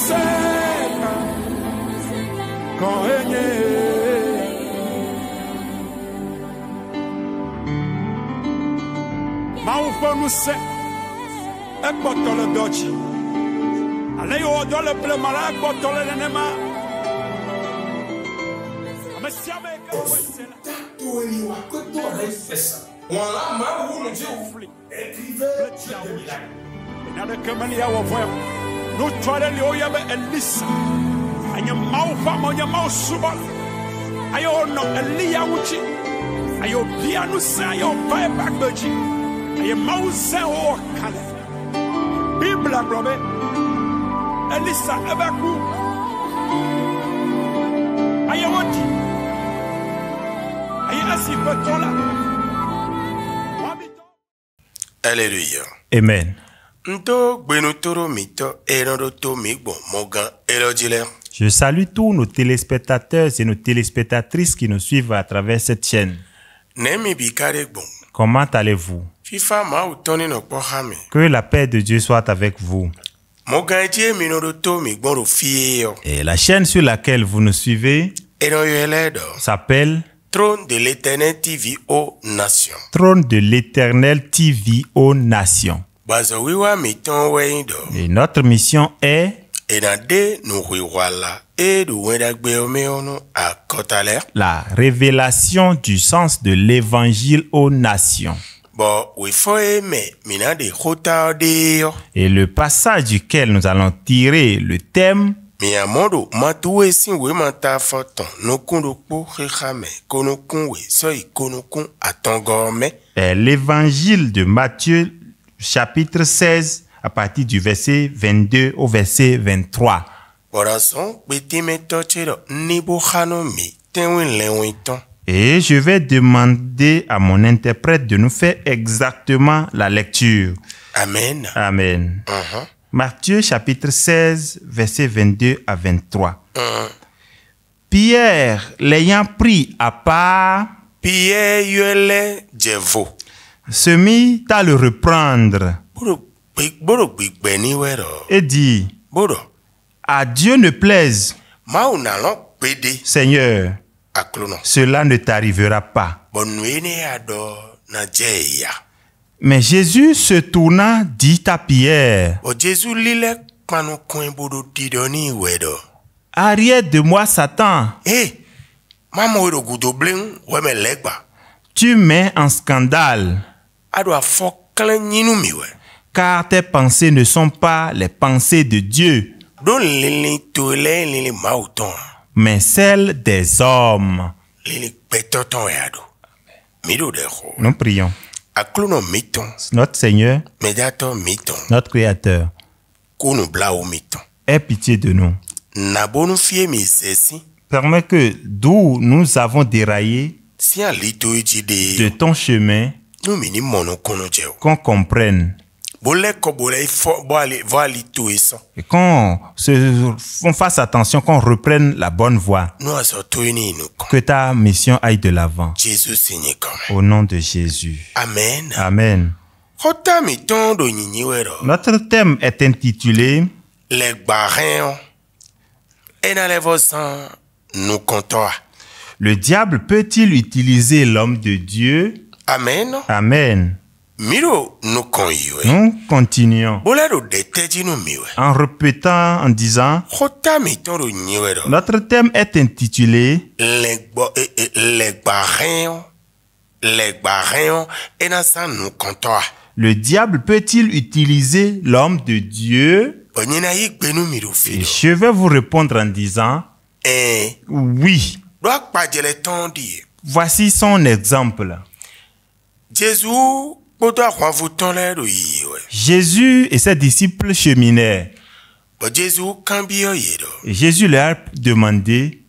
seca con Maufonu se ekpotole dochi ale yo do le ple mala ekpotole nenema amesiame ka wesela to ele wa ko to refesa wala ma wu no je ufli écrivez na de kemali ya wo voya no twale le o ya be elisa anya maufa monya mausuba ayo no elia wuchi ayo bia no sa ayo bai back beji ayo mause o kale bibla brobe elisa ebaku ayo woti ayo asipetola. Alléluia. Amen. Je salue tous nos téléspectateurs et nos téléspectatrices qui nous suivent à travers cette chaîne. Comment allez-vous? Que la paix de Dieu soit avec vous. Et la chaîne sur laquelle vous nous suivez s'appelle Trône de l'Éternel TV aux Nations. Trône de l'Éternel TV aux Nations. Et notre mission est la révélation du sens de l'Évangile aux nations. Et le passage duquel nous allons tirer le thème est l'évangile de Matthieu chapitre 16 à partir du verset 22 au verset 23. Et je vais demander à mon interprète de nous faire exactement la lecture. Amen. Amen. Matthieu chapitre 16, verset 22 à 23. Pierre, l'ayant pris à part, se mit à le reprendre et dit, à Dieu ne plaise, Seigneur, cela ne t'arrivera pas. Mais Jésus se tourna, dit à Pierre, arrière de moi, Satan. Tu mets en scandale, car tes pensées ne sont pas les pensées de Dieu, mais celles des hommes. Nous prions. Notre Seigneur, notre Créateur, aie pitié de nous. Permets que d'où nous avons déraillé de ton chemin, qu'on comprenne et qu'on fasse attention, qu'on reprenne la bonne voie, que ta mission aille de l'avant. Au nom de Jésus. Amen. Amen. Notre thème est intitulé le diable peut-il utiliser l'homme de Dieu? Amen. Amen. Nous continuons en répétant, en disant, notre thème est intitulé le diable peut-il utiliser l'homme de Dieu? Et je vais vous répondre en disant, oui. Voici son exemple. Jésus et ses disciples cheminaient. Et Jésus leur a demandé,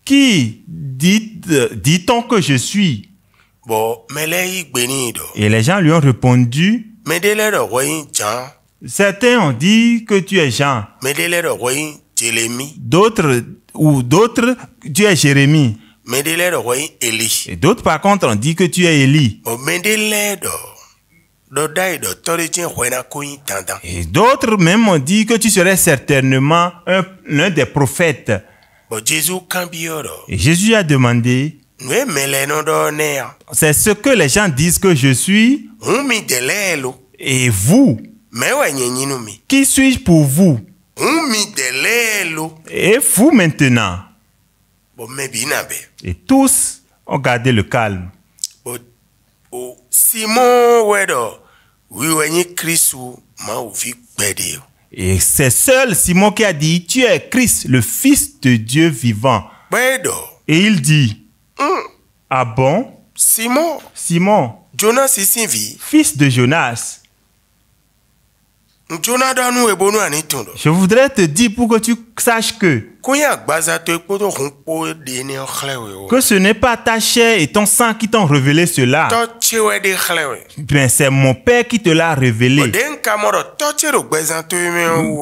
qui dit-on que je suis? Et les gens lui ont répondu, certains ont dit que tu es Jean, d'autres tu es Jérémie, et d'autres par contre ont dit que tu es Élie. Et d'autres même ont dit que tu serais certainement l'un des prophètes. Et Jésus a demandé, c'est ce que les gens disent que je suis. Et vous, qui suis-je pour vous? Et vous maintenant? Et tous ont gardé le calme. Et c'est seul Simon qui a dit, tu es Christ, le Fils de Dieu vivant. Et il dit, ah bon? Simon, fils de Jonas, je voudrais te dire pour que tu saches que ce n'est pas ta chair et ton sang qui t'ont révélé cela, mais c'est mon Père qui te l'a révélé.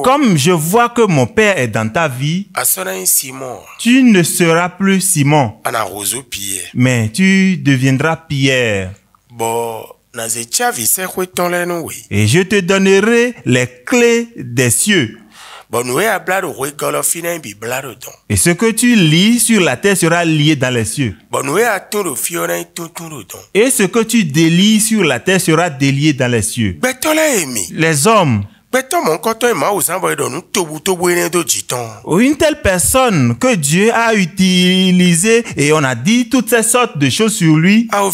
Comme je vois que mon Père est dans ta vie, tu ne seras plus Simon, mais tu deviendras Pierre. Et je te donnerai les clés des cieux. Et ce que tu lis sur la terre sera lié dans les cieux. Et ce que tu délies sur la terre sera délié dans les cieux. Les hommes, une telle personne que Dieu a utilisée et on a dit toutes ces sortes de choses sur lui, le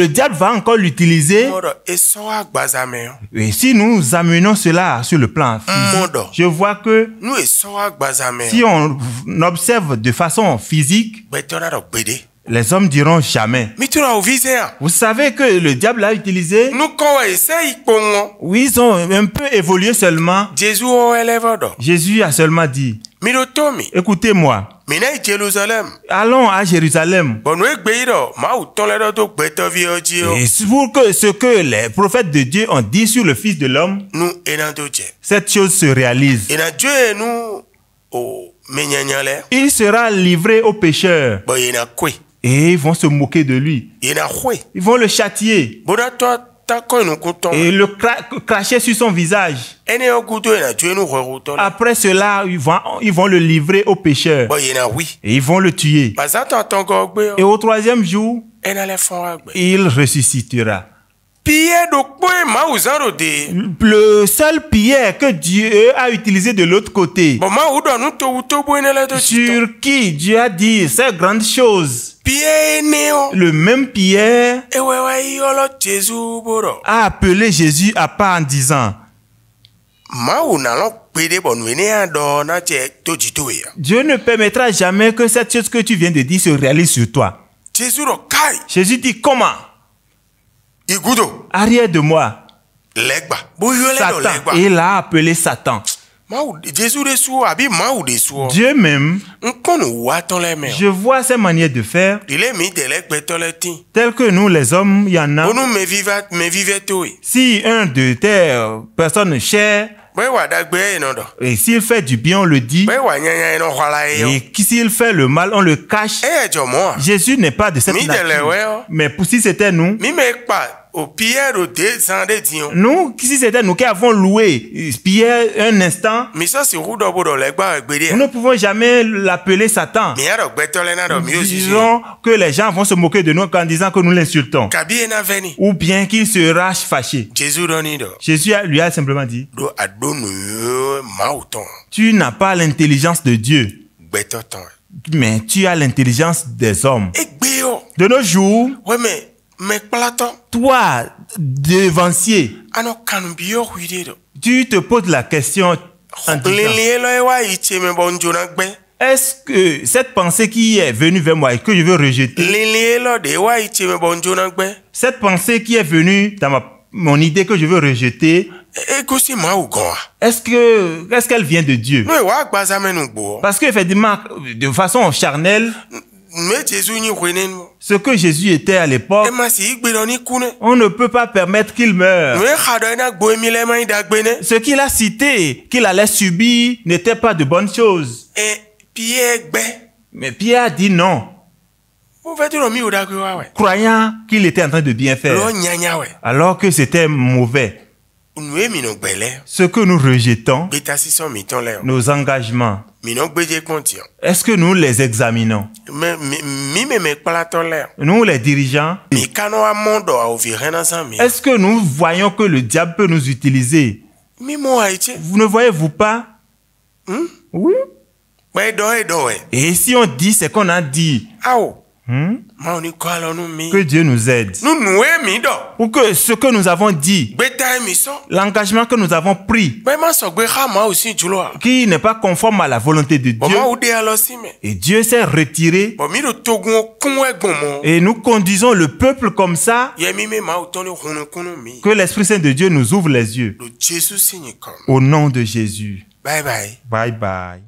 diable va encore l'utiliser. Et si nous amenons cela sur le plan physique, je vois que si on observe de façon physique, les hommes diront jamais. Vous savez que le diable l'a utilisé. Oui, ils ont un peu évolué seulement. Jésus a seulement dit, écoutez-moi, allons à Jérusalem. Et pour que ce que les prophètes de Dieu ont dit sur le Fils de l'homme, cette chose se réalise. Il sera livré aux pécheurs. Et ils vont se moquer de lui. Ils vont le châtier. Et le cracher sur son visage. Après cela, ils vont le livrer aux pécheurs. Et ils vont le tuer. Et au troisième jour, il ressuscitera. Le seul Pierre que Dieu a utilisé de l'autre côté, sur qui Dieu a dit ces grandes choses, le même Pierre a appelé Jésus à part en disant, Dieu ne permettra jamais que cette chose que tu viens de dire se réalise sur toi. Jésus dit, comment? Arrière de moi. Satan. Et il a appelé Satan. Dieu même, je vois ces manières de faire, telles que nous les hommes, il y en a. Si un de tes personnes chères, et s'il fait du bien, on le dit, et s'il fait le mal, on le cache. Jésus n'est pas de cette nature. Mais si c'était nous, nous, si c'était nous qui avons loué Pierre un instant, nous ne pouvons jamais l'appeler Satan. Disons que les gens vont se moquer de nous en disant que nous l'insultons. Ou bien qu'il sera fâché. Jésus lui a simplement dit, tu n'as pas l'intelligence de Dieu, mais tu as l'intelligence des hommes. De nos jours, toi, devancier, tu te poses la question en disant, est-ce que cette pensée qui est venue vers moi et que je veux rejeter, cette pensée qui est venue dans mon idée que je veux rejeter, est-ce qu'elle vient de Dieu? Parce qu'effectivement, de façon charnelle, ce que Jésus était à l'époque, on ne peut pas permettre qu'il meure. Ce qu'il a cité, qu'il allait subir, n'était pas de bonnes choses. Mais Pierre a dit non. croyant qu'il était en train de bien faire, alors que c'était mauvais. Ce que nous rejetons, nos engagements, est-ce que nous les examinons? Nous, les dirigeants, est-ce que nous voyons que le diable peut nous utiliser? Vous ne voyez-vous pas? Oui. Et si on dit ce qu'on a dit, que Dieu nous aide. Ou que ce que nous avons dit, l'engagement que nous avons pris, qui n'est pas conforme à la volonté de Dieu, et Dieu s'est retiré, et nous conduisons le peuple comme ça, que l'Esprit Saint de Dieu nous ouvre les yeux. Au nom de Jésus. Bye bye. Bye bye.